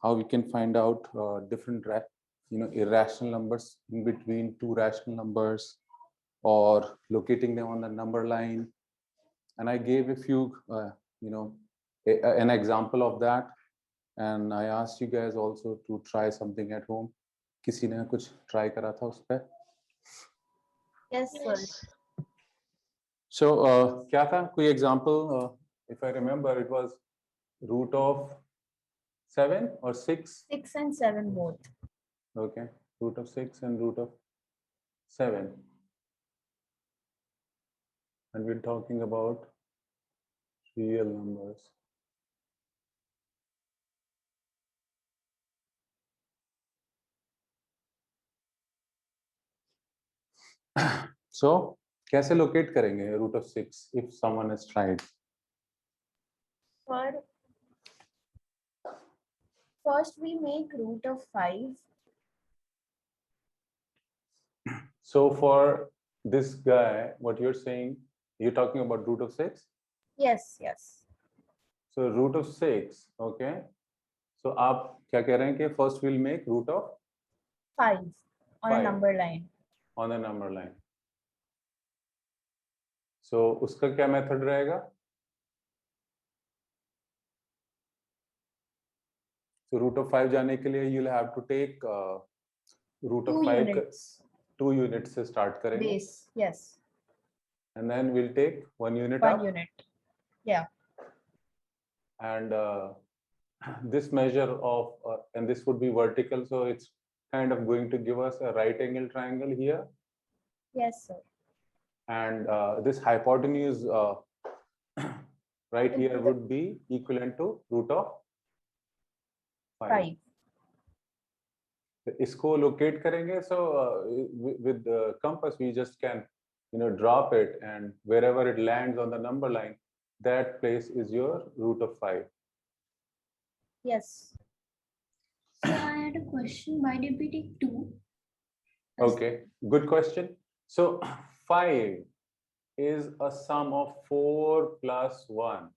how we can find out different irrational numbers in between two rational numbers, or locating them on the number line. And I gave a few an example of that, and I asked you guys also to try something at home. किसी ने कुछ try करा था उस पे? Yes, sir. So क्या था कोई example? If I remember, it was root of 7 or 6. 6 and 7 both. Okay, root of 6 and root of 7. And we're talking about real numbers. So, कैसे locate करेंगे root of 6 if someone has tried? First we make root of 5. So for this guy, what you're saying, you're talking about root of 6? Yes, yes. So root of 6, okay. So आप क्या कह रहे हैं कि first we'll make root of 5 on a number line. On a number line. So उसका क्या method रहेगा? So root of 5 जाने के लिए you'll have to take root of 5 units. 2 units से start करेंगे. Base, yes. And then we'll take 1 unit 1 up. unit. Yeah. And this measure of and this would be vertical, so it's kind of going to give us a right angle triangle here. Yes, sir. And this hypotenuse right here would be equivalent to root of 5. इसको locate करेंगे, so with the compass we just can drop it, and wherever it lands on the number line, that place is your root of 5. Yes. So I had a question. Why did we take 2? Okay, good question. So 5 is a sum of 4 plus 1.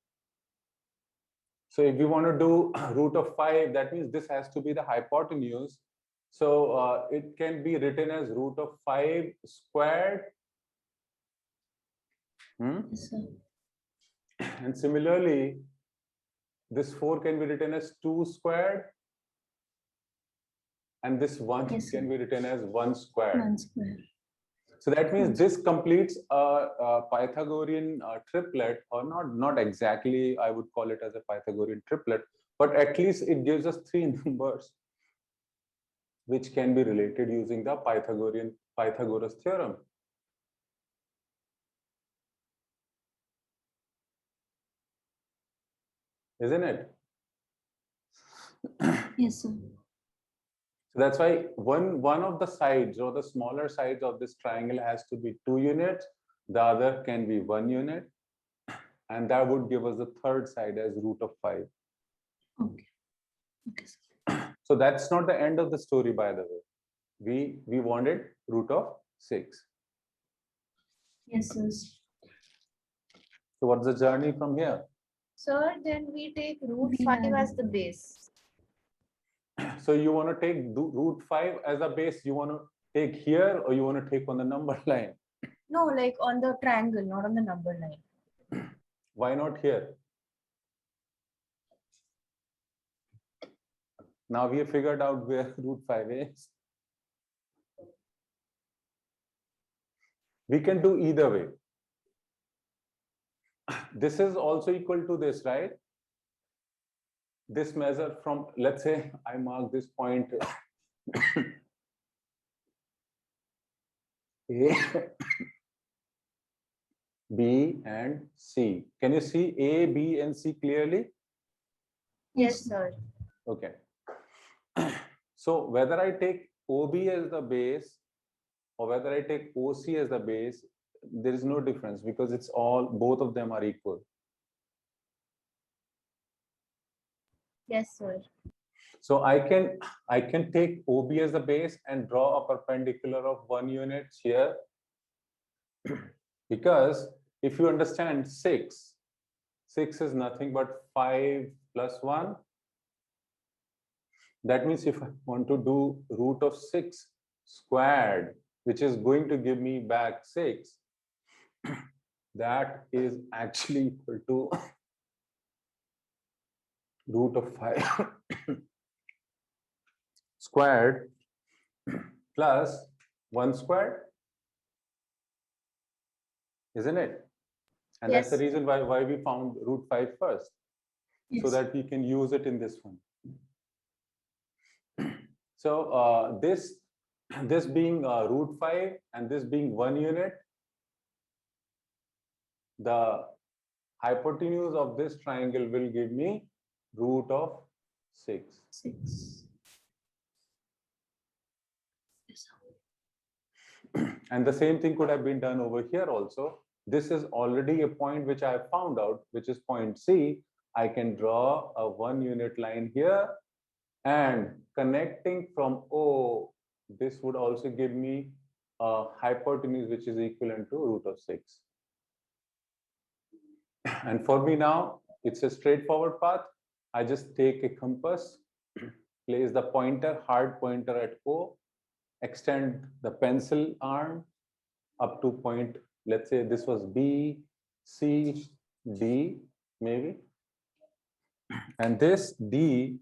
So if you want to do root of 5, that means this has to be the hypotenuse. So it can be written as root of 5 squared. Yes, sir. And similarly, this 4 can be written as 2 squared. And this 1 can be written as 1 squared. 1 square. So that means this completes a Pythagorean triplet, or not exactly, I would call it as a Pythagorean triplet, but at least it gives us 3 numbers which can be related using the Pythagoras theorem. Isn't it? Yes, sir. So that's why one of the sides, or the smaller sides of this triangle, has to be 2 units. The other can be 1 unit, and that would give us the third side as root of 5. Okay. Okay, sir. So that's not the end of the story, by the way. We wanted root of 6. Yes, sir. So what's the journey from here? Sir, then we take root 5 as the base. So you want to take root 5 as a base, you want to take here, or you want to take on the number line? No, like on the triangle, not on the number line. Why not here? Now we have figured out where root 5 is. We can do either way. This is also equal to this, right? This measure from, let's say I mark this point A, B, and C. Can you see A, B, and C clearly? Yes, sir. Okay. So whether I take OB as the base or whether I take OC as the base, there is no difference, because it's both of them are equal. Yes, sir. So I can take OB as the base and draw a perpendicular of 1 unit here. Because if you understand 6 is nothing but 5 plus 1. That means if I want to do root of 6 squared, which is going to give me back 6, that is actually equal to root of 5 squared plus 1 squared, isn't it? And that's the Yes. reason why we found root 5 first, so Yes. that we can use it in this one. So this being root 5 and this being 1 unit, the hypotenuse of this triangle will give me root of 6. 6. And the same thing could have been done over here also. This is already a point which I have found out, which is point C. I can draw a 1 unit line here, and connecting from O, this would also give me a hypotenuse which is equivalent to root of 6. And for me now, it's a straightforward path. I just take a compass, place the pointer, hard pointer at O, extend the pencil arm up to point, let's say this was B, C, D, maybe. And this D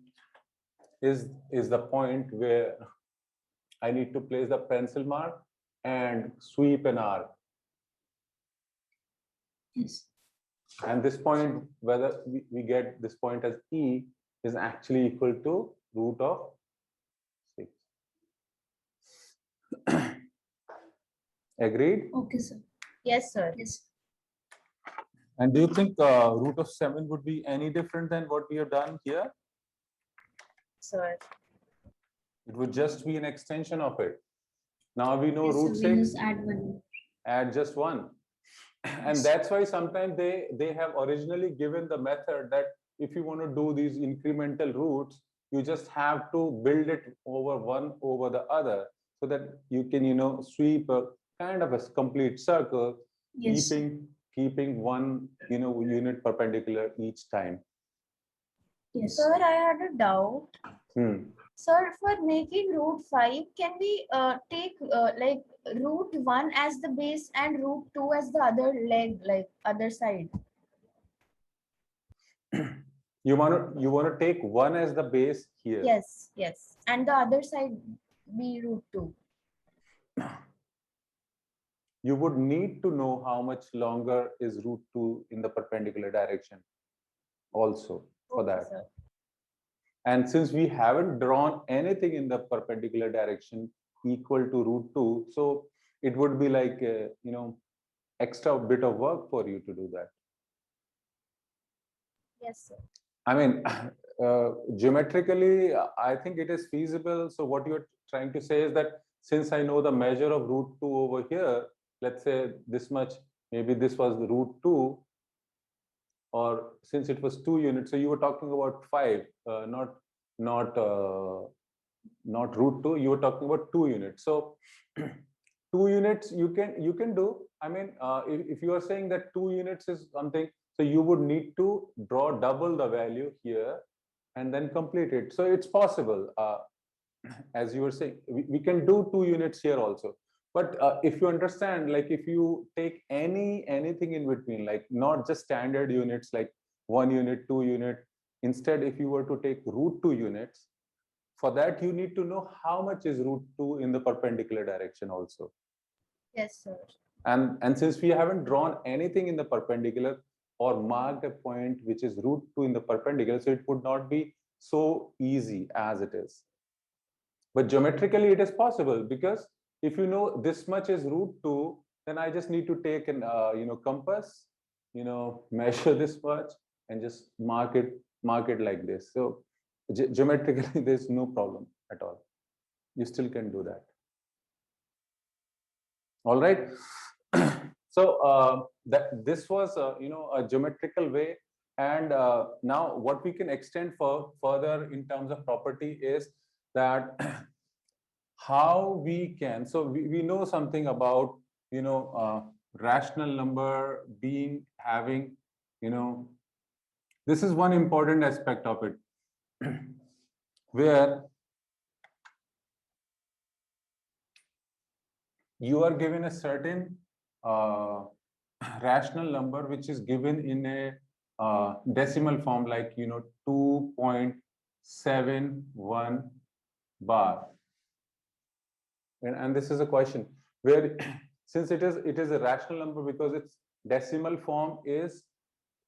is the point where I need to place the pencil mark and sweep an arc. Yes. And this point, whether we get this point as E, is actually equal to root of 6. Agreed? Okay, sir. Yes, sir. Yes. And do you think root of 7 would be any different than what we have done here? Sir. It would just be an extension of it. Now we know Yes, root sir. We 6, just add 1. add just 1. And Yes. that's why sometimes they have originally given the method that if you want to do these incremental roots, you just have to build it over one over the other, so that you can, sweep a kind of a complete circle, Yes. keeping one, unit perpendicular each time. Yes. Sir, I had a doubt. Hmm. Sir, for making root 5, can we take like root 1 as the base and root 2 as the other leg, like other side? You want to take 1 as the base here. Yes, yes. And the other side be root 2. You would need to know how much longer is root 2 in the perpendicular direction also for Okay, that. sir. And since we haven't drawn anything in the perpendicular direction equal to root 2, so it would be like a, extra bit of work for you to do that. Yes, sir. I mean, geometrically, I think it is feasible. So what you're trying to say is that since I know the measure of root 2 over here, let's say this much, maybe this was the root 2, or since it was 2 units, so you were talking about 5, not root 2, you were talking about 2 units. So 2 units you can do. I mean, if you are saying that 2 units is something, so you would need to draw double the value here and then complete it. So it's possible. As you were saying, we can do 2 units here also. But if you understand, like if you take anything in between, like not just standard units like 1 unit, 2 unit, instead if you were to take root 2 units, for that you need to know how much is root 2 in the perpendicular direction also. Yes, sir. And since we haven't drawn anything in the perpendicular or marked a point which is root 2 in the perpendicular, so it would not be so easy as it is. But geometrically it is possible, because if you know this much is root 2, then I just need to take an compass, measure this much and just mark it like this. So geometrically there's no problem at all. You still can do that. All right. So this was a geometrical way, and now what we can extend further in terms of property is that how we can, so we know something about rational number having this is one important aspect of it where you are given a certain rational number which is given in a decimal form, like 2.71 bar, and this is a question where since it is a rational number, because its decimal form is,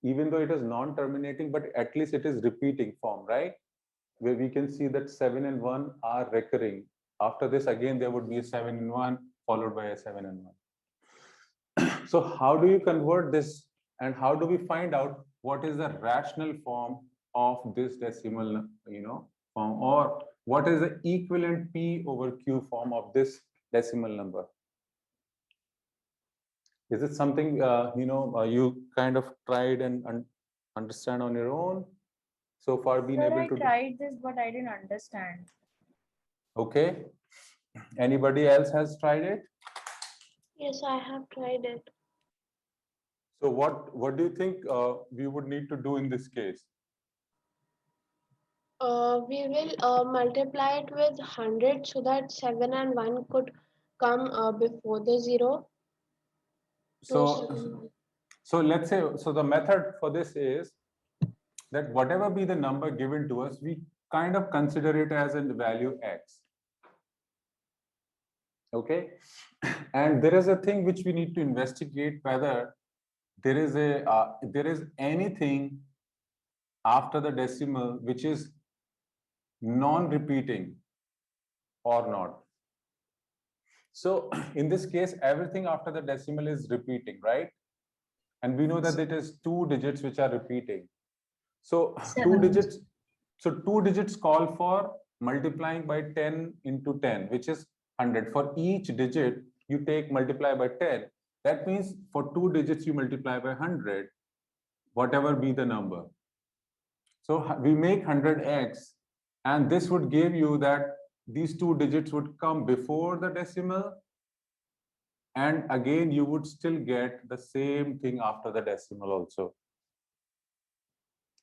even though it is non-terminating, but at least it is repeating form, right? Where we can see that 7 and 1 are recurring. After this, again, there would be a 7 and 1 followed by a 7 and 1. So how do you convert this, and how do we find out what is the rational form of this decimal, form, or what is the equivalent P over Q form of this decimal number? Is it something you kind of tried and understand on your own so far, been Sir, able I to do? tried this, but I didn't understand. Okay. Anybody else has tried it? Yes, I have tried it. So what do you think we would need to do in this case? We will multiply it with 100 so that 7 and 1 could come before the 0. So let's say, so the method for this is that whatever be the number given to us, we kind of consider it as a value x. Okay. And there is a thing which we need to investigate, whether there is anything after the decimal which is non-repeating or not. So in this case, everything after the decimal is repeating, right? And we know that it is 2 digits which are repeating. So two digits call for multiplying by 10 into 10, which is 100. For each digit you take multiply by 10. That means for 2 digits you multiply by 100, whatever be the number. So we make 100x, and this would give you that these 2 digits would come before the decimal, and again you would still get the same thing after the decimal also,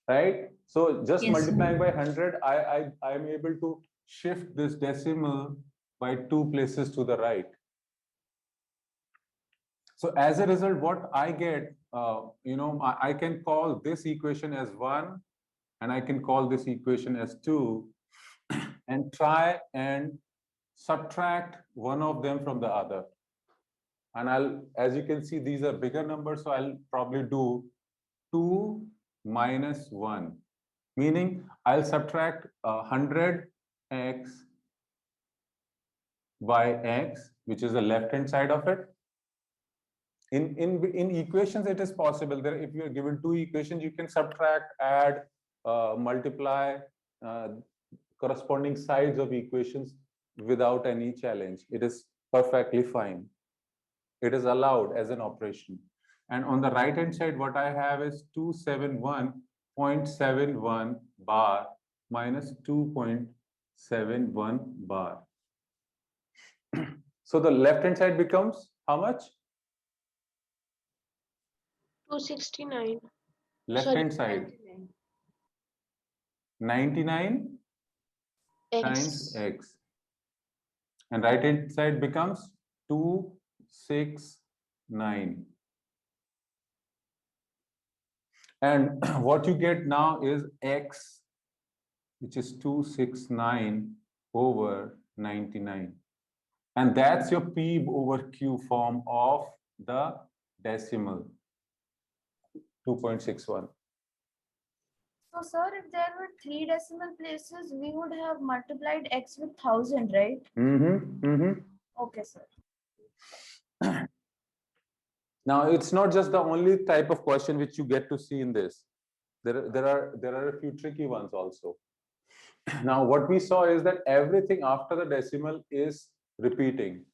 right? So just Yes, multiplying by 100, I am able to shift this decimal by 2 places to the right. So as a result, what I get, I can call this equation as 1, and I can call this equation as 2, and try and subtract one of them from the other. And as you can see, these are bigger numbers, so I'll probably do 2 minus 1, meaning I'll subtract 100x by x, which is the left-hand side of it. In equations, it is possible that if you are given 2 equations, you can subtract, add, multiply corresponding sides of equations without any challenge. It is perfectly fine. It is allowed as an operation. And on the right hand side, what I have is 271.71 bar minus 2.71 bar. So the left hand side becomes how much? 269. Left hand side 99 times x, and right hand side becomes 269. And what you get now is x, which is 269 over 99. And that's your P over Q form of the decimal, 2.61. So, sir, if there were 3 decimal places, we would have multiplied x with 1000, right? Okay, sir. Now, it's not just the only type of question which you get to see in this. There are a few tricky ones also. Now, what we saw is that everything after the decimal is repeating.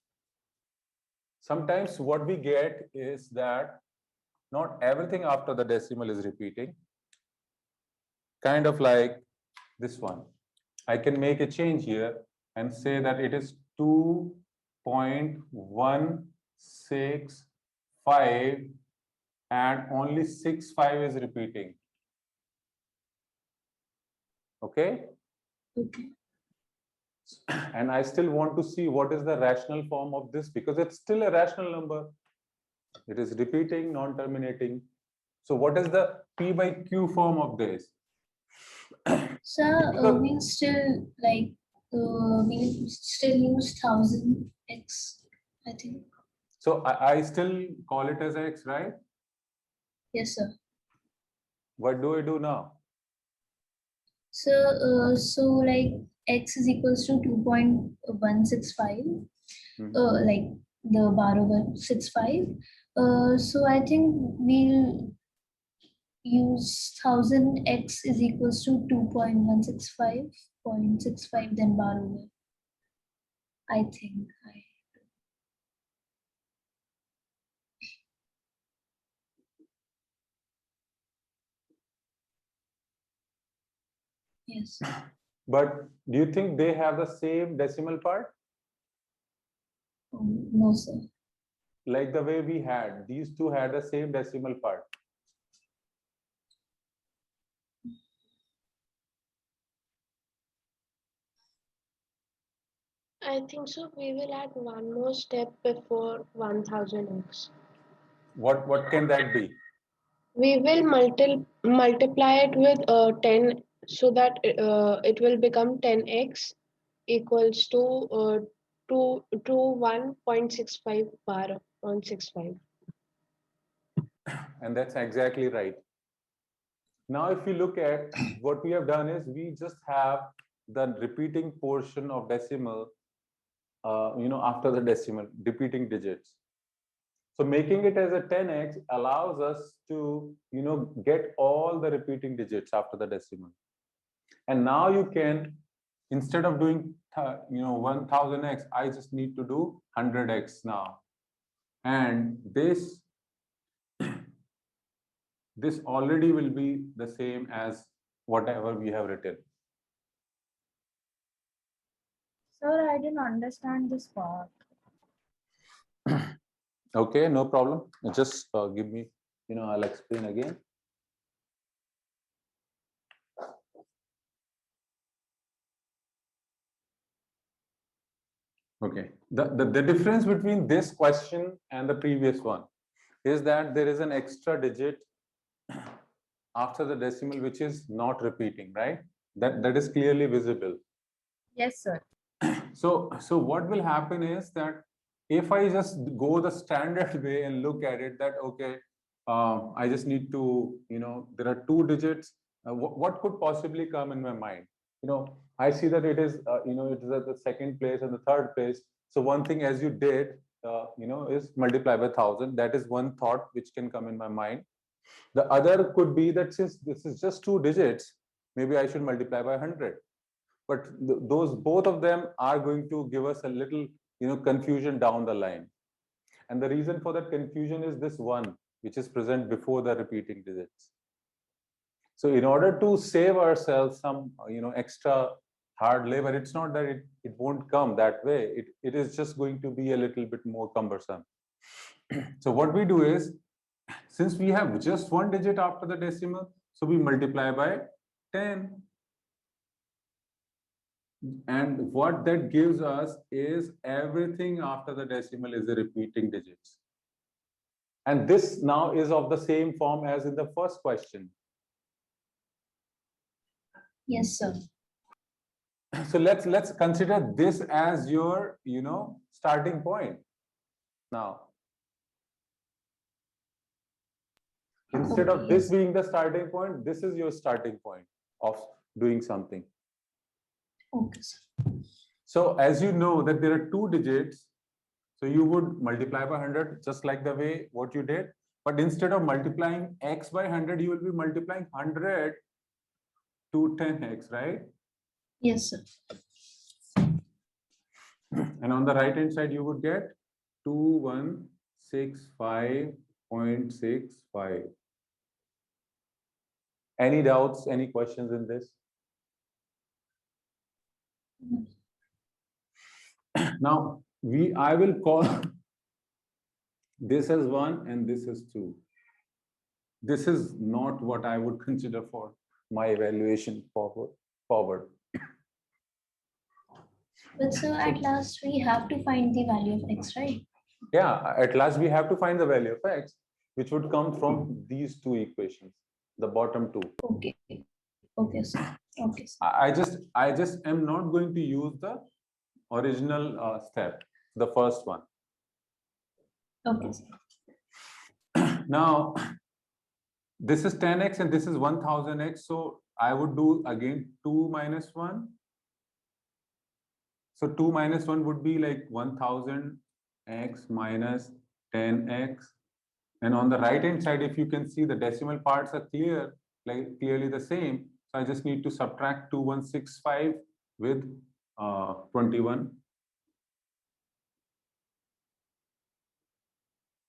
Sometimes what we get is that not everything after the decimal is repeating. Kind of like this one. I can make a change here and say that it is 2.165 and only 65 is repeating. Okay? Okay. And I still want to see what is the rational form of this, because it's still a rational number. It is repeating, non-terminating. So what is the P by Q form of this? So Because- we'll still like we'll still use 1000x, I think. So I still call it as X, right? Yes, sir. What do I do now? So like x is equals to 2.165, Mhm. like the bar over 65. So I think we'll use 1000x is equals to 2.165.65 then bar over. I think. Yes. But do you think they have the same decimal part? No, sir. Like the way we had, these two had the same decimal part. I think so. We will add one more step before 1000x. What can that be? We will multiply it with 10 so that it will become 10x equals to 1.65 bar on 65. And that's exactly right. Now, if you look at what we have done is we just have the repeating portion of decimal, after the decimal, repeating digits. So making it as a 10x allows us to, get all the repeating digits after the decimal. And now you can, instead of doing, 1000x, I just need to do 100x now. And this already will be the same as whatever we have written. Sir, I didn't understand this part. Okay, no problem. Just give me, I'll explain again. Okay, the difference between this question and the previous one is that there is an extra digit after the decimal which is not repeating, right? That is clearly visible. Yes, sir. So what will happen is that if I just go the standard way and look at it, that okay, I just need to, there are two digits. What could possibly come in my mind? I see that it is, it is at the second place and the third place. So one thing, as you did, is multiply by 1000. That is one thought which can come in my mind. The other could be that since this is just two digits, maybe I should multiply by 100. But those both of them are going to give us a little, confusion down the line. And the reason for that confusion is this one, which is present before the repeating digits. So in order to save ourselves some, extra hard labor, it's not that it won't come that way. It is just going to be a little bit more cumbersome. So what we do is, since we have just one digit after the decimal, so we multiply by 10. And what that gives us is everything after the decimal is the repeating digits. And this now is of the same form as in the first question. Yes, sir. So let's consider this as your, starting point. Now, instead of this being the starting point, this is your starting point of doing something. Okay, sir. So as you know that there are two digits, so you would multiply by 100 just like the way what you did. But instead of multiplying x by 100, you will be multiplying 100 to 10x, right? Yes, sir. And on the right hand side, you would get 2165.65. Any doubts, any questions in this? Now, I will call this as 1 and this is 2. This is not what I would consider for my evaluation forward. But so at last we have to find the value of x, right? Yeah, at last we have to find the value of x, which would come from these two equations, the bottom two. Okay. Okay, sir. Okay, sir. I just am not going to use the original step, the first one. Okay, sir. Now, this is 10x and this is 1000x. So I would do again 2 minus 1. So 2 minus 1 would be like 1000x minus 10x. And on the right hand side, if you can see, the decimal parts are clearly the same. So I just need to subtract 2165 with 21.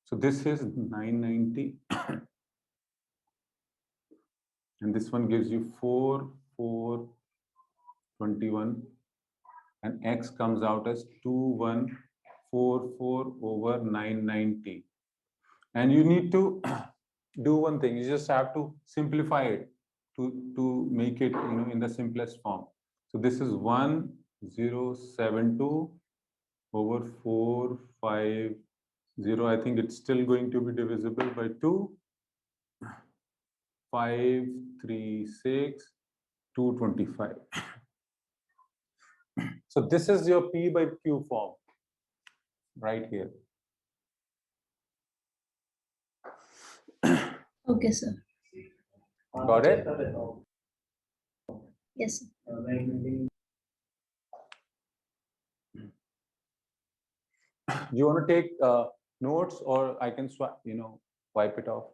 So this is 990. And this one gives you 4, 4, 21. And x comes out as 2144 over 990. And you need to do one thing. You just have to simplify it to make it in the simplest form. So this is 1072 over 450. I think it's still going to be divisible by 2. 536 225. So this is your P by Q form right here. Okay, sir. Got it? Yes, sir. You want to take notes, or I can wipe it off?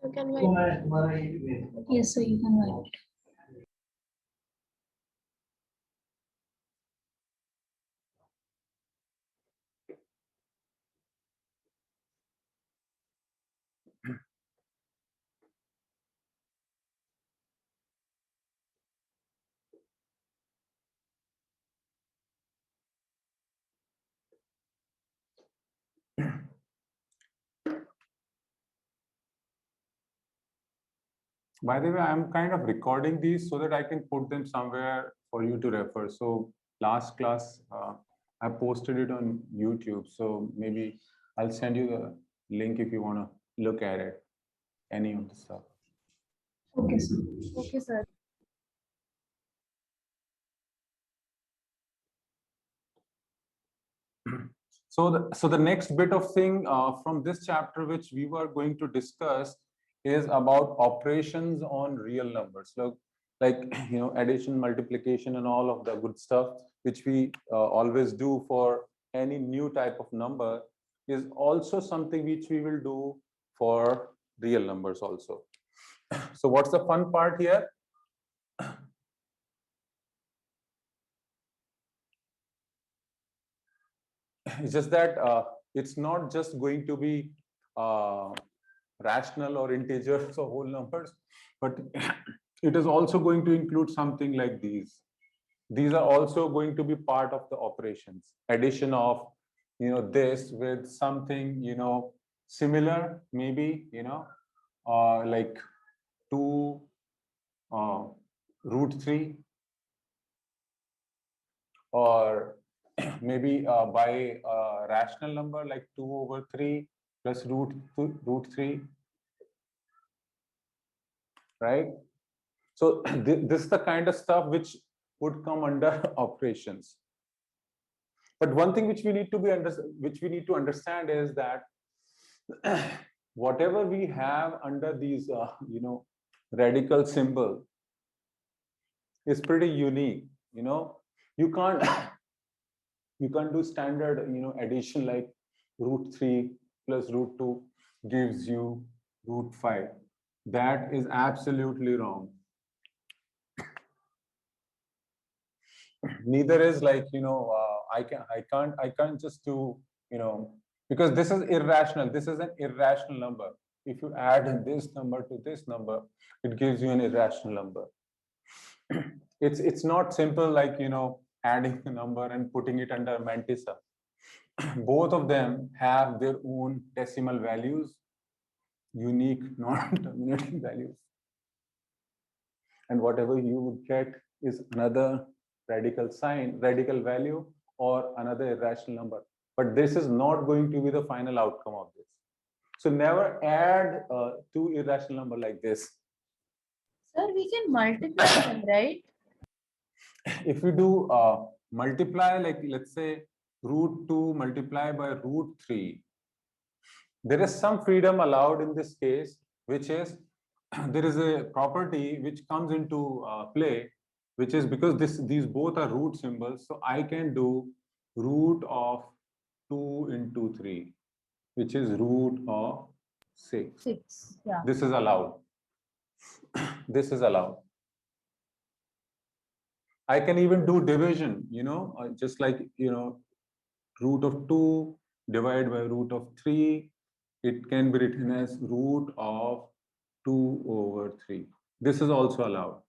You can write. Yes, sir. You can write it. By the way, I'm kind of recording these so that I can put them somewhere for you to refer. So last class, I posted it on YouTube. So maybe I'll send you the link if you want to look at it, any of the stuff. Okay, sir. Okay, sir. So the next bit of thing from this chapter, which we were going to discuss, is about operations on real numbers. So like addition, multiplication, and all of the good stuff which we always do for any new type of number is also something which we will do for real numbers also. So what's the fun part here? It's just that it's not just going to be rational or integers or whole numbers, but it is also going to include something like these. These are also going to be part of the operations. Addition of this with something similar, maybe like 2 root 3, or maybe by a rational number like 2 over 3 plus root 3, right? So this is the kind of stuff which would come under operations. But one thing which we need to understand is that whatever we have under these radical symbol is pretty unique. You can't do standard addition like root 3 plus root 2 gives you root 5. That is absolutely wrong. Neither is like I can't just do because this is irrational. This is an irrational number. If you add this number to this number, it gives you an irrational number. It's not simple like adding a number and putting it under mantissa. Both of them have their own decimal values, unique non-terminating values. and whatever you would get is another radical sign, radical value, or another irrational number. But this is not going to be the final outcome of this. So never add two irrational number like this. Sir, we can multiply them, right? If we do multiply, like let's say root 2 multiply by root 3, there is some freedom allowed in this case, which is there is a property which comes into play, which is because these both are root symbols, so I can do root of 2 into 3, which is root of 6. 6. Yeah. This is allowed. This is allowed. I can even do division, just like, root of 2 divided by root of 3. It can be written as root of 2 over 3. This is also allowed.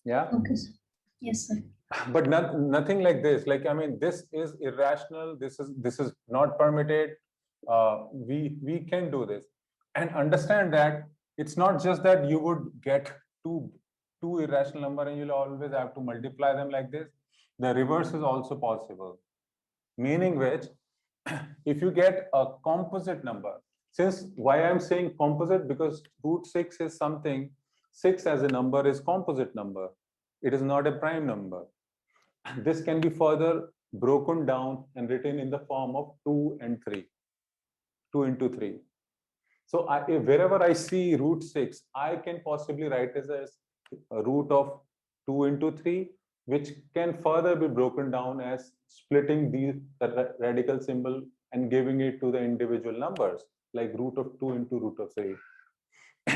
Yeah. Okay, sir. Yes, sir. But nothing like this. Like, I mean, this is irrational. This is not permitted. We can do this, and understand that it's not just that you would get two irrational number and you'll always have to multiply them like this. The reverse is also possible, meaning which if you get a composite number, since why I'm saying composite, because root 6 is something, 6 as a number is composite number. It is not a prime number. This can be further broken down and written in the form of 2 and 3, 2 into 3. So wherever I see root 6, I can possibly write this as a root of 2 into 3, which can further be broken down as splitting the radical symbol and giving it to the individual numbers, like root of 2 into root of 3.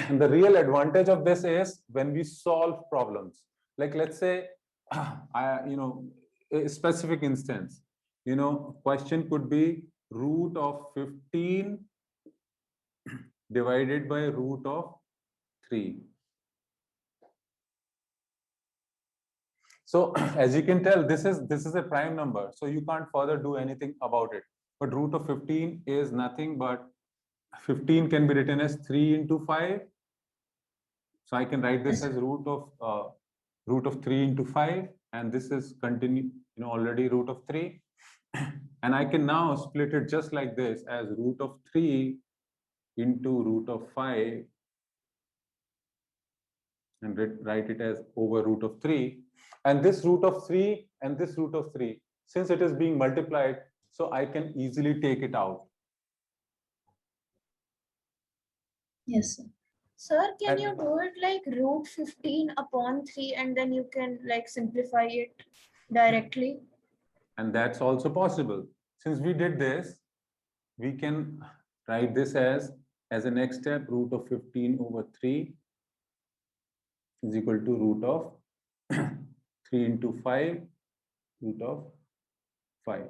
And the real advantage of this is when we solve problems. Like, let's say, a specific instance, question could be root of 15 divided by root of 3. So as you can tell, this is a prime number, so you can't further do anything about it. But root of 15 is nothing but 15 can be written as 3 into 5. So I can write this as root of 3 into 5, and this is already root of 3. And I can now split it just like this as root of 3 into root of 5 and write it as over root of 3. And this root of 3 and this root of 3, since it is being multiplied, so I can easily take it out. Yes, sir. Sir, can you do it like root 15 upon 3 and then you can like simplify it directly? And that's also possible. Since we did this, we can write this as a next step, root of 15 over 3 is equal to root of 3 into 5, root of 5.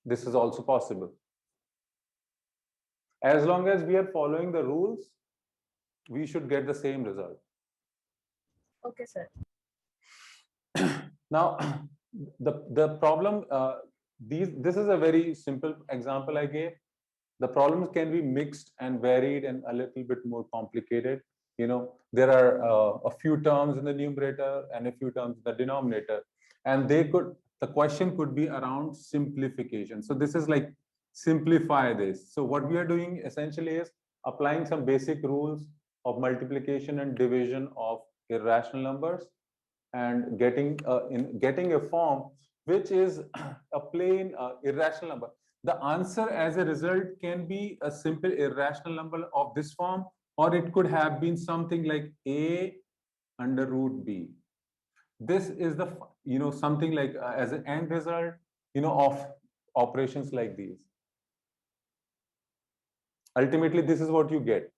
This is also possible. As long as we are following the rules, we should get the same result. Okay, sir. Now, the problem, this is a very simple example I gave. The problems can be mixed and varied and a little bit more complicated. There are a few terms in the numerator and a few terms in the denominator, and the question could be around simplification. So this is like simplify this. So what we are doing essentially is applying some basic rules of multiplication and division of irrational numbers and getting a form which is a plain irrational number. The answer as a result can be a simple irrational number of this form, or it could have been something like a under root b. This is the something like as an end result of operations like these. Ultimately, this is what you get.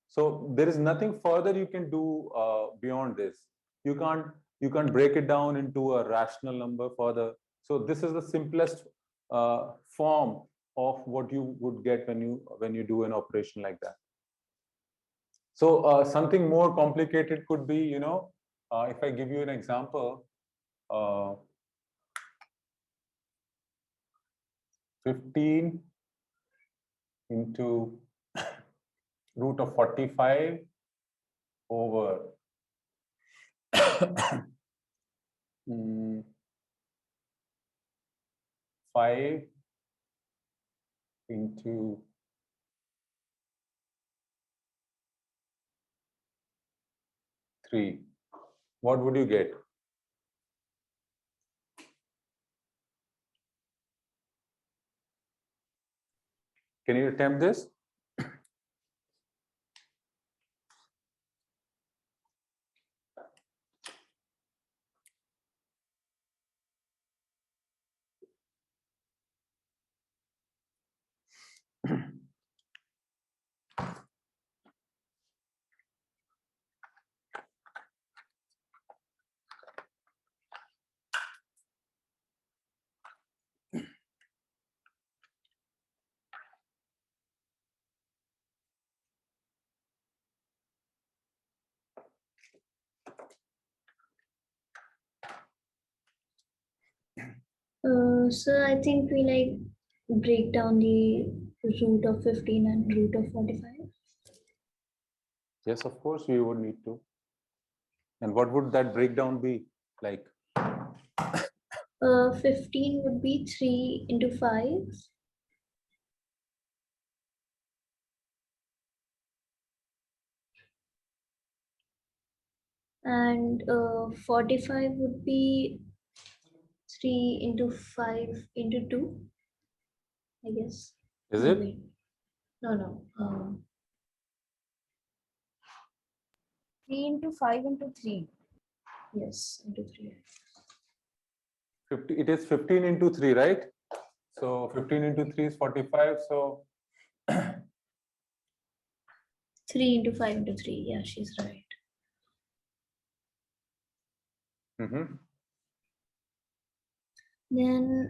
So there is nothing further you can do beyond this. You can't break it down into a rational number further. So this is the simplest form of what you would get when you do an operation like that. So something more complicated could be, if I give you an example, 15 into root of 45 over 5 into 3. What would you get? Can you attempt this? So I think we like break down the root of 15 and root of 45. Yes, of course, we would need to. And what would that breakdown be like? 15 would be 3 into 5. And 45 would be 3 into 5 into 2, I guess. Is No, it? wait. No. 3 into 5 into 3. Yes, into 3. 50, it is 15 into 3, right? So 15 into 3 is 45. So 3 into 5 into 3. Yeah, she's right. mhm. Then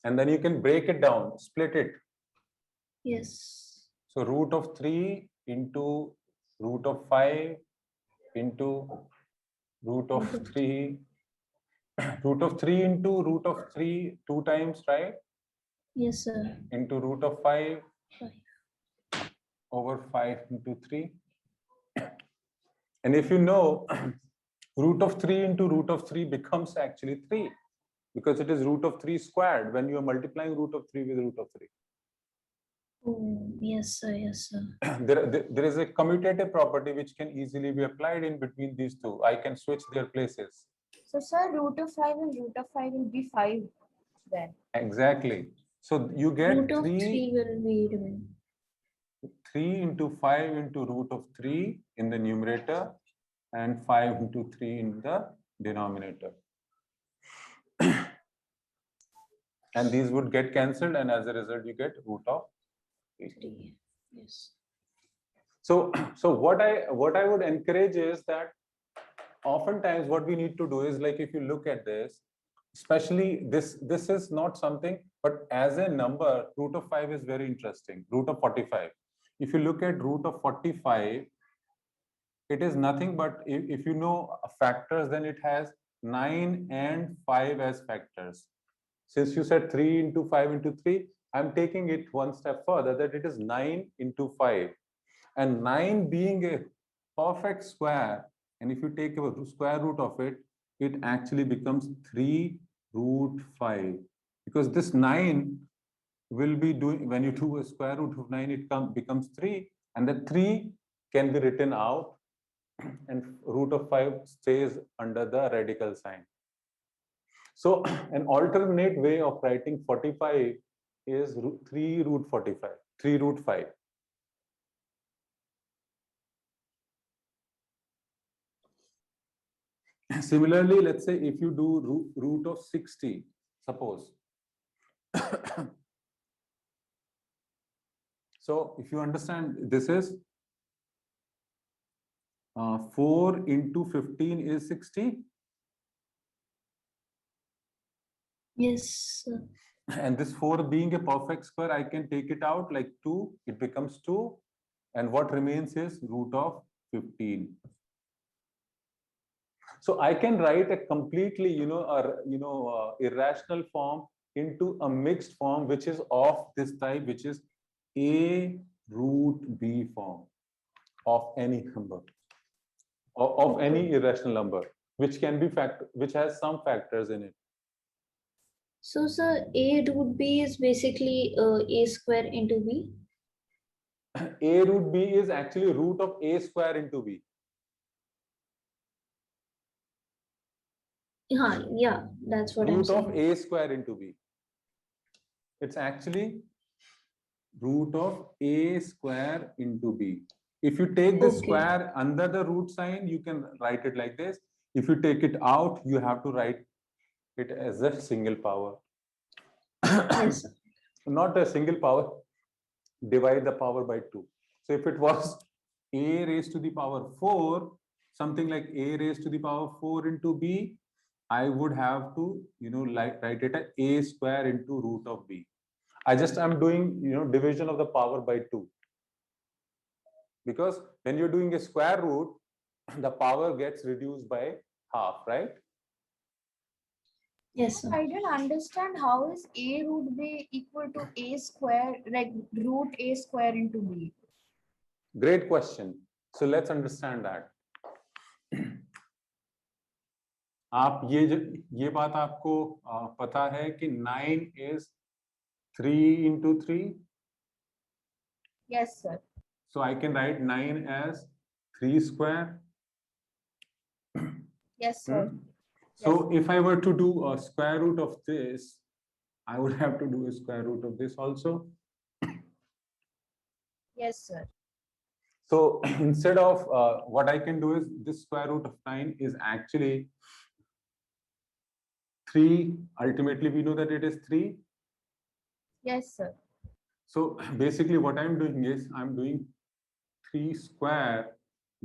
And then you can break it down, split it. yes. So root of 3 into root of 5 into root of 3, root of 3 into root of 3 2 times, right? Yes, sir. Into root of 5 5. over 5 into 3. And if you know, root of 3 into root of 3 becomes actually 3 because it is root of 3 squared when you are multiplying root of 3 with root of 3. Oh, yes, sir. Yes, sir. There is a commutative property which can easily be applied in between these two. I can switch their places. So, sir, root of 5 and root of 5 will be 5 then. Exactly. So you get Root of 3 3 will be remaining. 3 into 5 into root of 3 in the numerator and 5 into 3 in the denominator. And these would get cancelled, and as a result, you get root of 3. 3. Yes. So what I would encourage is that oftentimes what we need to do is, like, if you look at this, especially this is not something, but as a number, root of 5 is very interesting. Root of 45. If you look at root of 45, it is nothing but if you know factors, then it has 9 and 5 as factors. Since you said 3 into 5 into 3, I'm taking it one step further, that it is 9 into 5. And 9 being a perfect square, and if you take a square root of it, it actually becomes 3 root 5. Because this 9 will be doing, when you do a square root of 9, it becomes 3. And the 3 can be written out, and root of 5 stays under the radical sign. So an alternate way of writing 45 is 3 root 45, 3 root 5. Similarly, let's say if you do root of 60, suppose. So if you understand, this is 4 into 15 is 60. Yes, sir. And this 4 being a perfect square, I can take it out like 2, it becomes 2. and what remains is root of 15. So I can write a completely, irrational form into a mixed form, which is of this type, which is a root b form of any number, of any irrational number, which can be which has some factors in it. So, sir, a root b is basically a square into b. A root b is actually root of a square into b. Yeah, that's what I'm Root of saying. a square into b. It's actually root of a square into b. If you take the Okay. square under the root sign, you can write it like this. If you take it out, you have to write it as a single power. Yes, sir. Not a single power, divide the power by 2. So if it was a raised to the power 4, something like a raised to the power 4 into b, I would have to, write it as a square into root of b. I'm doing, division of the power by 2. Because when you're doing a square root, the power gets reduced by half, right? Yes, sir. I don't understand how is a root b equal to a square, like root a square into b. Great question. So let's understand that. आप ये बात आपको पता है कि 9 is 3 into 3. Yes, sir. So I can write 9 as 3 square. Yes, sir. So if I were to do a square root of this, I would have to do a square root of this also. Yes, sir. So instead of what I can do is this square root of 9 is actually 3. Ultimately, we know that it is 3. Yes, sir. So basically what I'm doing is I'm doing 3 square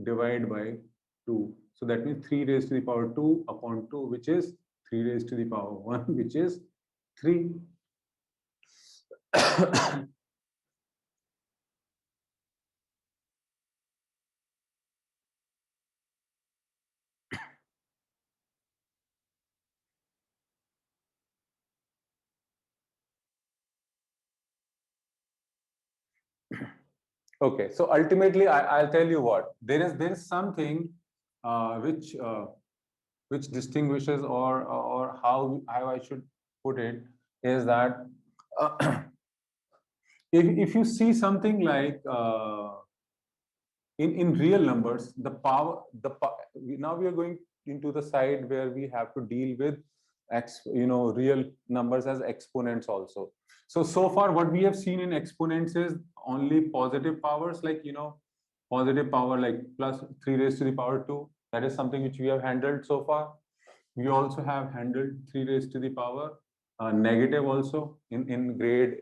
divided by 2. So that means 3 raised to the power 2 upon 2, which is 3 raised to the power 1, which is 3. Okay, so ultimately, I'll tell you what there is something which distinguishes or how I should put it is that if you see something like in real numbers, now we are going into the side where we have to deal with real numbers as exponents also. So far what we have seen in exponents is only positive powers, like positive power like plus 3 raised to the power 2. That is something which we have handled so far. We also have handled 3 raised to the power negative also in grade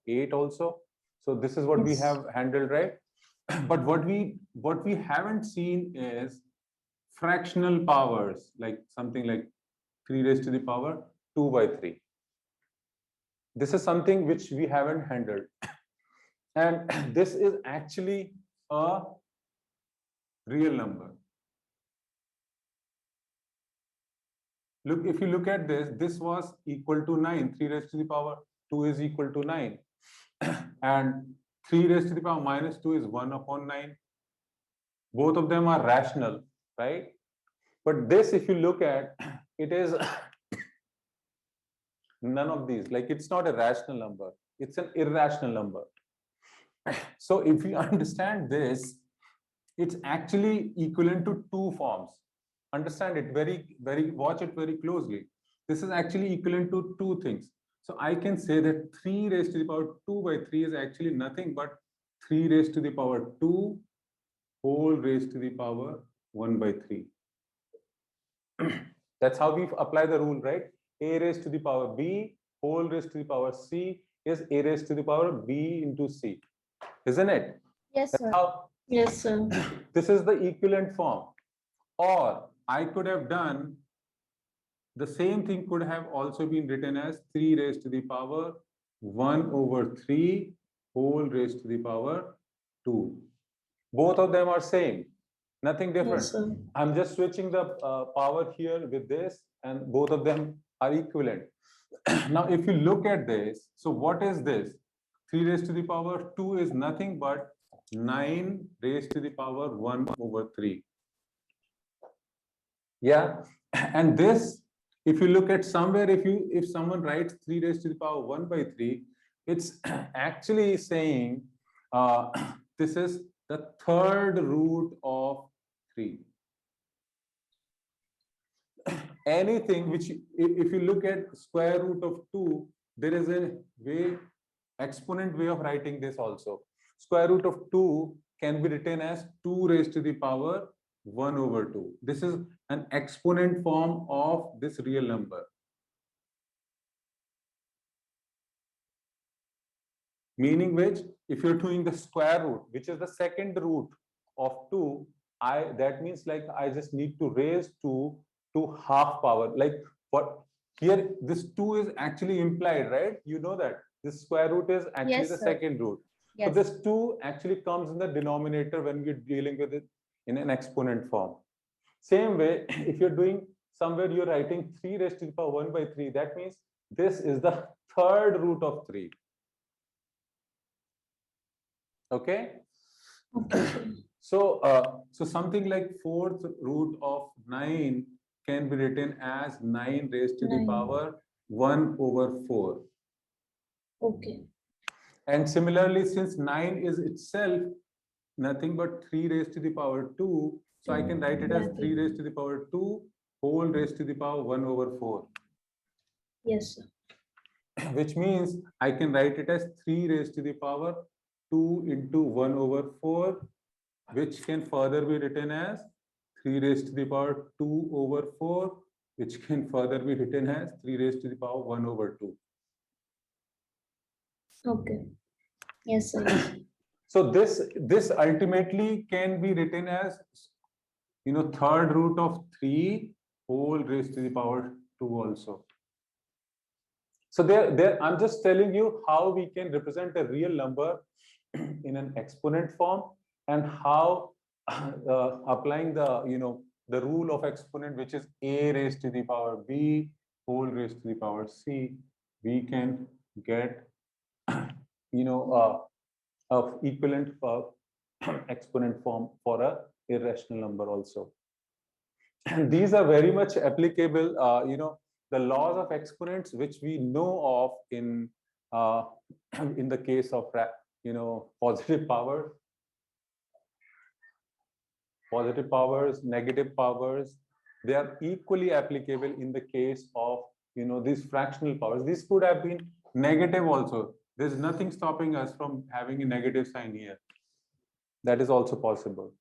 8 also. So this is what we Yes. have handled, right? But what we haven't seen is fractional powers, like something like 3 raised to the power 2 by 3. This is something which we haven't handled. And this is actually a real number. Look, if you look at this was equal to 9. 3 raised to the power 2 is equal to 9. And 3 raised to the power minus 2 is 1 upon 9. Both of them are rational, right? But this, if you look at, it is none of these. Like, it's not a rational number. It's an irrational number. So if you understand this, it's actually equivalent to 2 forms. Understand it watch it very closely. This is actually equivalent to 2 things. So I can say that 3 raised to the power 2 by 3 is actually nothing but 3 raised to the power 2 whole raised to the power 1 by 3. That's how we apply the rule, right? A raised to the power b whole raised to the power c is a raised to the power b into c, isn't it? Yes, That's sir. how Yes, sir. this is the equivalent form. Or I could have done the same thing, could have also been written as 3 raised to the power 1 over 3 whole raised to the power 2. Both of them are same, nothing different. Yes, sir. I'm just switching the power here with this, and both of them are equivalent. Now, if you look at this, so what is this? 3 raised to the power 2 is nothing but 9 raised to the power 1 over 3. Yeah, and this, if you look at somewhere, if someone writes 3 raised to the power 1 by 3, it's actually saying this is the third root of 3. Anything which, if you look at square root of 2, there is a way, exponent way of writing this also. Square root of 2 can be written as 2 raised to the power 1 over 2. This is an exponent form of this real number. Meaning which, if you're doing the square root, which is the second root of 2, that means like I just need to raise 2 to half power. Like what here, this 2 is actually implied, right? You know that this square root is actually Yes, the sir. second root. So Yes. this 2 actually comes in the denominator when we're dealing with it in an exponent form. Same way, if you're doing somewhere, you're writing 3 raised to the power 1 by 3, that means this is the third root of 3. Okay. Okay, sir. So something like fourth root of 9 can be written as 9 raised to the 9. power 1 over 4. Okay. And similarly, since 9 is itself nothing but 3 raised to the power 2, so I can write it as 3 raised to the power 2 whole raised to the power 1 over 4. Yes, sir. Which means I can write it as 3 raised to the power 2 into 1 over 4, which can further be written as 3 raised to the power 2 over 4, which can further be written as 3 raised to the power 1 over 2. Okay. Yes, sir. Yes. So this ultimately can be written as, third root of 3 whole raised to the power 2 also. So there I'm just telling you how we can represent a real number in an exponent form, and how applying the rule of exponent, which is a raised to the power b whole raised to the power c, we can get of equivalent exponent form for a irrational number also. And these are very much applicable, the laws of exponents which we know of in in the case of positive powers, negative powers, they are equally applicable in the case of these fractional powers. This could have been negative also. There's nothing stopping us from having a negative sign here. That is also possible.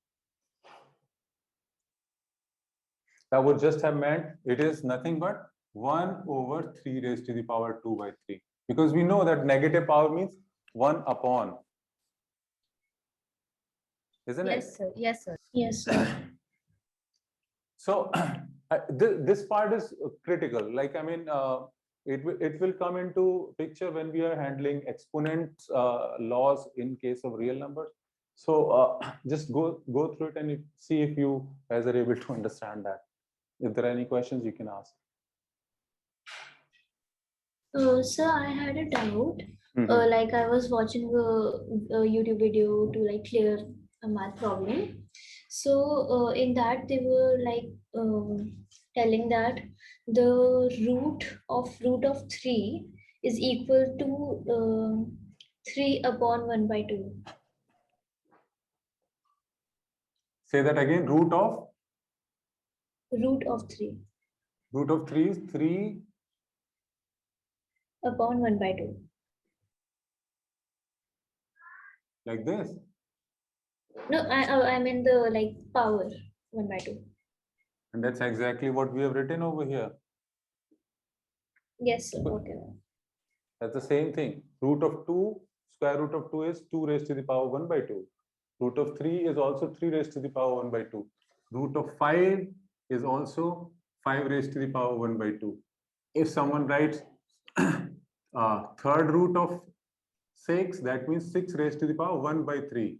That would just have meant it is nothing but 1 over 3 raised to the power 2 by 3. Because we know that negative power means 1 upon. Isn't it? Yes, sir. Yes, sir. Yes, sir. So this part is critical. Like, I mean, it will come into picture when we are handling exponent laws in case of real numbers. So just go through it and see if you guys are able to understand that. If there are any questions, you can ask. Sir, I had a doubt. Mhm. Like I was watching a YouTube video to like clear a math problem. So in that they were like telling that the root of 3 is equal to 3 upon 1 by 2. Say that again. Root of Root of 3 is 3 upon 1 by 2. like this. No, I mean the like power 1 by 2. And that's exactly what we have written over here. Yes, sir. Okay. That's the same thing. Root of 2, square root of 2 is 2 raised to the power 1 by 2. Root of 3 is also 3 raised to the power 1 by 2. Root of 5 is also 5 raised to the power 1 by 2. If someone writes third root of 6, that means 6 raised to the power 1 by 3.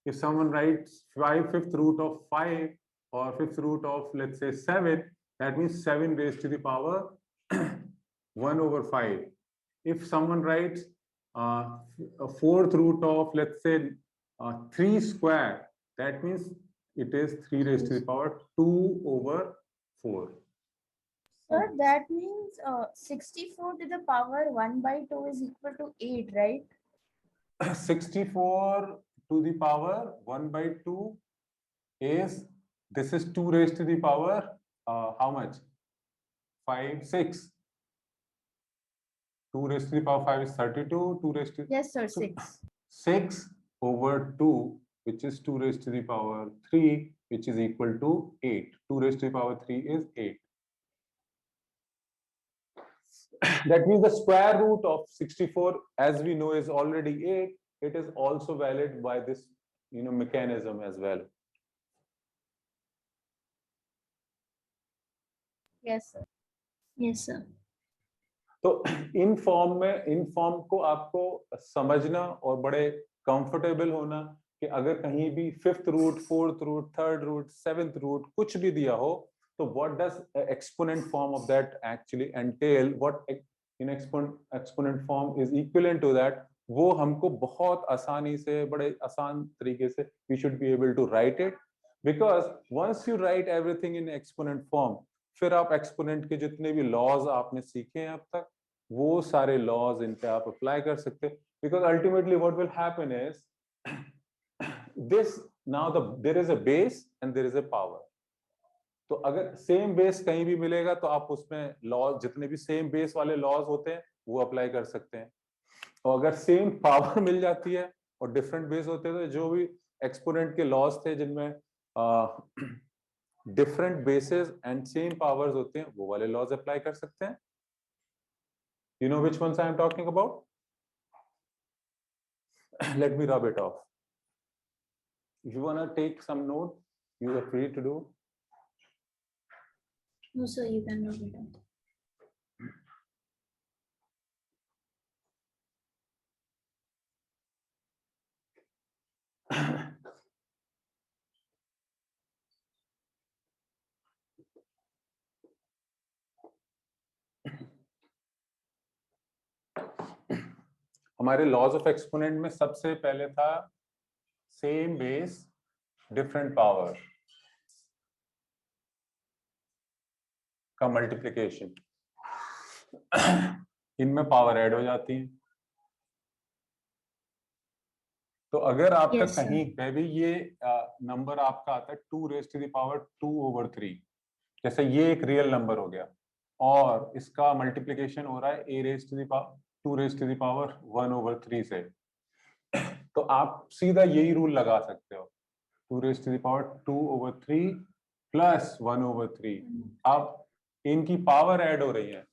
if someone writes 5/5 root of 5 or 5th root of, let's say, 7, that means 7 raised to the power 1/5. If someone writes a 4th root of, let's say, 3 square, that means it is 3 raised to the power 2/4. Sir, that means 64 to the power 1/2 is equal to 8, right? 64 to the power 1/2 is, this is 2 raised to the power how much? 5, 6. 2 raised to the power 5 is 32. 2 raised to Yes, sir, So- 6. 6/2, which is 2 raised to the power 3, which is equal to 8. 2 raised to the power 3 is 8. That means the square root of 64, as we know, is already 8. It is also valid by this, mechanism as well. Yes, sir. Yes, sir. तो in form को आपको समझना और बड़े comfortable होना कि अगर कहीं भी 5th root, 4th root, 3rd root, 7th root कुछ भी दिया हो, तो what does exponent form of that actually entail, what in exponent form is equivalent to that, वो हमको बहुत आसानी से, बड़े आसान तरीके से we should be able to write it, because once you write everything in exponent form, फिर आप एक्सपोनेंट के जितने भी लॉज आपने सीखे हैं अब तक, वो सारे लॉज इन पे आप अप्लाई कर सकते हैं, because ultimately what will happen is this, now there is a base and there is a power. तो अगर सेम बेस कहीं भी मिलेगा तो आप उसमें लॉज, जितने भी सेम बेस वाले लॉज होते हैं वो अप्लाई कर सकते हैं, और अगर सेम पावर मिल जाती है और डिफरेंट बेस होते हैं तो जो भी एक्सपोनेंट के लॉज थे जिनमें different bases and same powers होते हैं, वो वाले लॉज अप्लाई कर सकते हैं. You know which ones I am talking about? Let me rub it off. If you want to take some note, you are free to do. No, sir, you can rub it out. हमारे laws of exponent में सबसे पहले था same base different power का multiplication. इनमें power add हो जाती है. तो अगर आपका Yes, sir. कहीं पे भी ये नंबर आपका आता है 2 raised to the power 2/3, जैसे ये एक रियल नंबर हो गया और इसका मल्टीप्लिकेशन हो रहा है a raised to the power 2 raised to the power 1/3 से, तो आप सीधा यही रूल लगा सकते हो, 2 raised to the power 2/3 plus 1/3. अब इनकी पावर ऐड हो रही है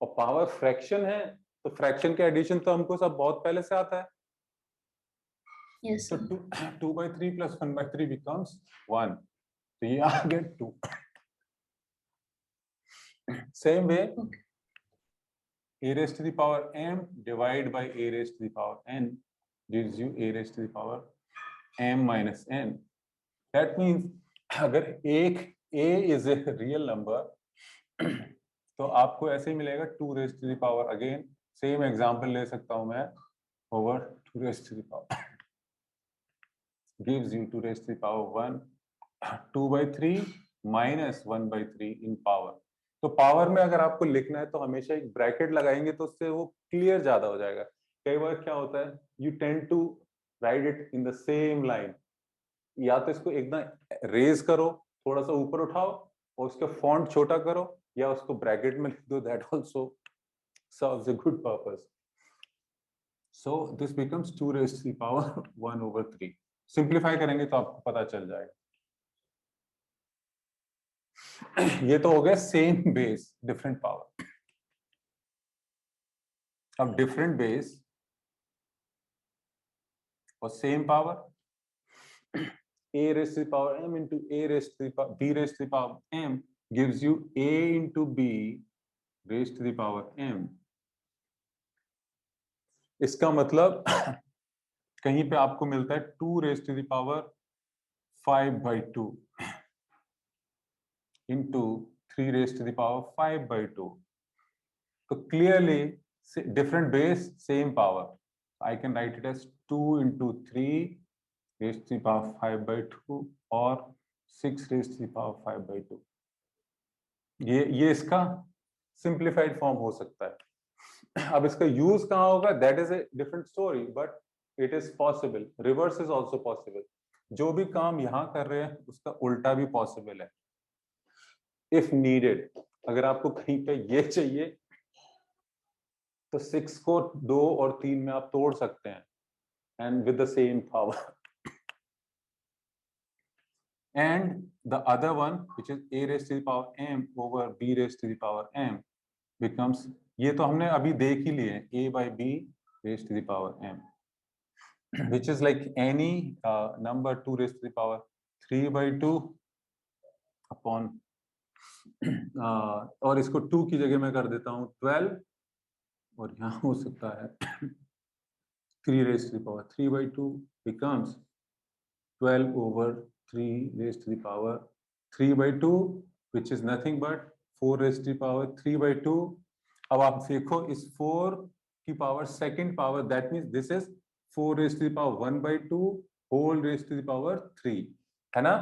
और पावर फ्रैक्शन है, तो फ्रैक्शन के एडिशन तो हमको सब बहुत पहले से आता है. Yes, So sir. 2/3 plus 1/3 becomes 1. So you get 2. Same way, Okay. a raised to the power m divided by a raised to the power n gives you a raised to the power m minus n. That means अगर एक a is a real number, तो आपको ऐसे ही मिलेगा 2 raised to the power, again same example ले सकता हूं मैं, over 2 raised to the power gives you 2 raised to the power 1, 2/3 minus 1/3 in power. तो पावर में अगर आपको लिखना है तो हमेशा एक ब्रैकेट लगाएंगे तो उससे वो क्लियर ज्यादा हो जाएगा. कई बार क्या होता है, you tend to write it in the same line, या तो इसको एकदम रेज करो, थोड़ा सा ऊपर उठाओ और उसका फॉन्ट छोटा करो, या उसको ब्रैकेट में लिख दो, that also serves a good purpose. So this becomes 2 raised to the power 1/3. Simplify करेंगे तो आपको पता चल जाएगा. ये तो हो गया सेम बेस डिफरेंट पावर. अब डिफरेंट बेस और same power, a raised to the power m into a raised to the power b raised to the power m gives you a into b raised to the power m. इसका मतलब कहीं पे आपको मिलता है 2 raised to the power 5/2 into 3 raised to the power 5/2. So clearly different base, same power. I can write it as 2 into 3 raised to the power 5/2 or 6 raised to the power 5/2. ये इसका simplified form हो सकता है. अब इसका use कहाँ होगा, that is a different story, but it is possible. Reverse is also possible. जो भी काम यहाँ कर रहे हैं उसका उल्टा भी possible है. If needed, अगर आपको कहीं पे ये चाहिए तो 6 को 2 और 3 में आप तोड़ सकते हैं, and with the same power. And the other one, which is a raised to the power m over b raised to the power m, becomes, ये तो हमने अभी देख ही लिए, a by b raised to the power m, which is like any number 2 raised to the power 3/2 upon और इसको 2 की जगह मैं कर देता हूँ 12, और यहाँ हो सकता है 3 raised to the power 3/2 becomes 12 over 3 raised to the power 3/2, which is nothing but 4 raised to the power 3/2. अब आप देखो इस 4 की power second power, that means this is 4 raised to the power 1/2 whole raised to the power 3, है ना?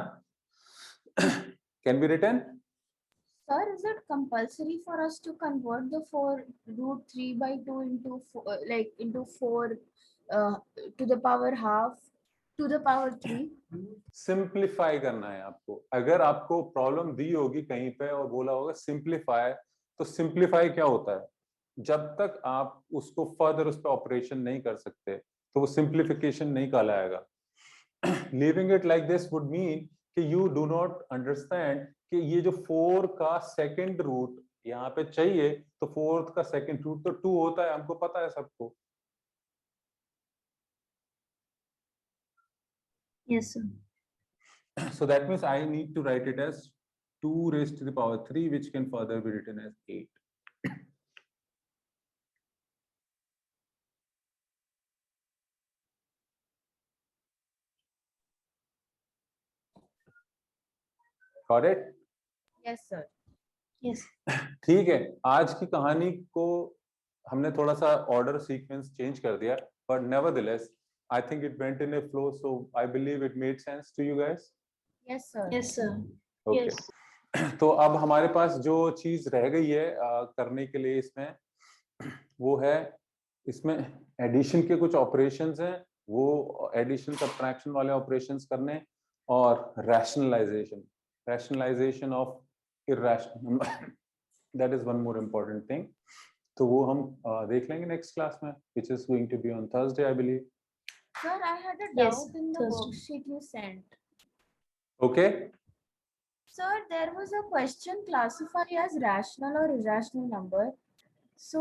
Can be written? Sir, is it compulsory for us to convert the 4 root 3/2 into 4, like into 4 to the power half to the power 3? Simplify करना है आपको. अगर आपको problem दी होगी कहीं पे और बोला होगा सिंप्लीफाई, तो सिंप्लीफाई क्या होता है? जब तक आप उसको फर्दर उस पर ऑपरेशन नहीं कर सकते तो वो सिंप्लीफिकेशन नहीं कहलाएगा. Leaving it like this would mean कि यू डू नॉट अंडरस्टैंड कि ये जो 4 का सेकंड रूट यहाँ पे चाहिए, तो 4th का सेकंड रूट तो 2 होता है, हमको पता है सबको. Yes, sir. So that means I need to write it as 2 raised to the power 3, which can further be written as 8. Got it? Yes, sir. Yes. ठीक है. आज की कहानी को हमने थोड़ा सा ऑर्डर सीक्वेंस चेंज कर दिया, but nevertheless I think it went in a flow, so I believe it made sense to you guys. Yes, sir. Yes, sir. Okay. Yes. तो अब हमारे पास जो चीज रह गई है करने के लिए इसमें, वो है इसमें एडिशन के कुछ ऑपरेशंस हैं, वो एडिशन सब्ट्रैक्शन वाले ऑपरेशंस करने, और rationalisation of irrational number, that is one more important thing. तो वो हम देख लेंगे नेक्स्ट क्लास में, which is going to be on Thursday, I believe. Sir, I had a Yes, doubt in the Thursday. worksheet you sent. Okay. Sir, there was a question classified as rational or irrational number. So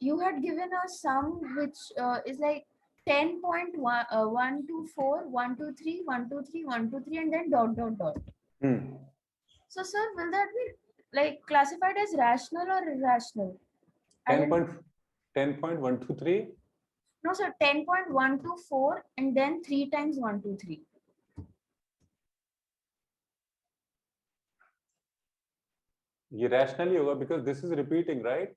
you had given a sum which is like 10.124, 123, 123, 123, and then dot dot dot. So sir, will that be like classified as rational or irrational? I didn't- 10.123. No, sir, 10.124 and then 3 times 123. ये rational ही होगा because this is repeating, right?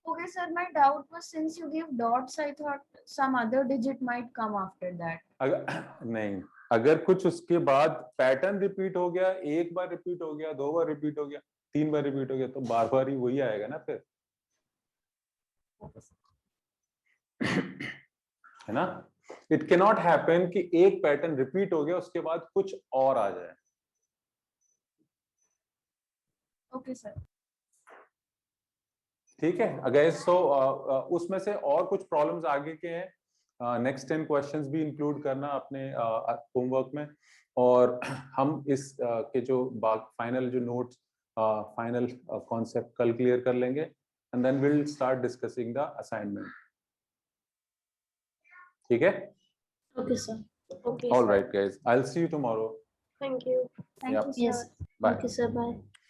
Okay, sir, my doubt was since you gave dots, I thought some other digit might come after that. नहीं, अगर कुछ उसके बाद pattern repeat हो गया, एक बार रिपीट हो गया, 2 बार रिपीट हो गया, 3 बार रिपीट हो गया, तो बार बार ही वही आएगा ना फिर, है ना? इट कैन नॉट हैपन कि एक पैटर्न रिपीट हो गया उसके बाद कुछ और आ जाए. Okay, sir. ठीक है अगर सो उसमें से और कुछ प्रॉब्लम्स आगे के हैं, नेक्स्ट 10 क्वेश्चंस भी इंक्लूड करना अपने होमवर्क में, और हम इस के जो फाइनल जो नोट्स, फाइनल कॉन्सेप्ट कल क्लियर कर लेंगे, and then will start discussing the assignment. ठीक है? Okay, sir. Okay, all sir. Right guys, I will see you tomorrow. Thank you. Thank Yep. you, sir. Yes. Bye. Okay, sir. Bye.